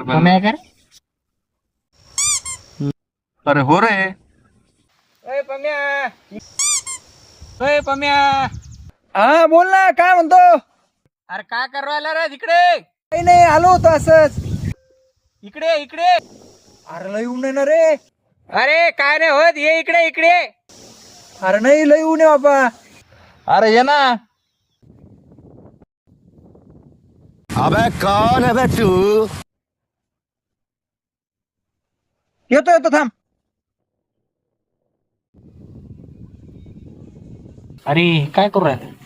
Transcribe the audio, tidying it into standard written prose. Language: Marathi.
पम्या कर. अरे हो रे. अय पम्या. अय पम्या. हा बोल ना, काय म्हणतो? अरे काय करू राहिला रे तिकडे? काही नाही, आलो होतो असंच. इकडे इकडे. अरे लय ऊन आहे ना रे. अरे काय नाही होत, ये इकडे इकडे. अरे नाही, लय ऊन आहे बाबा. अरे ये ना. अबे कौन है बे तू? येतो येतो, थांब. अरे काय करू राहिला?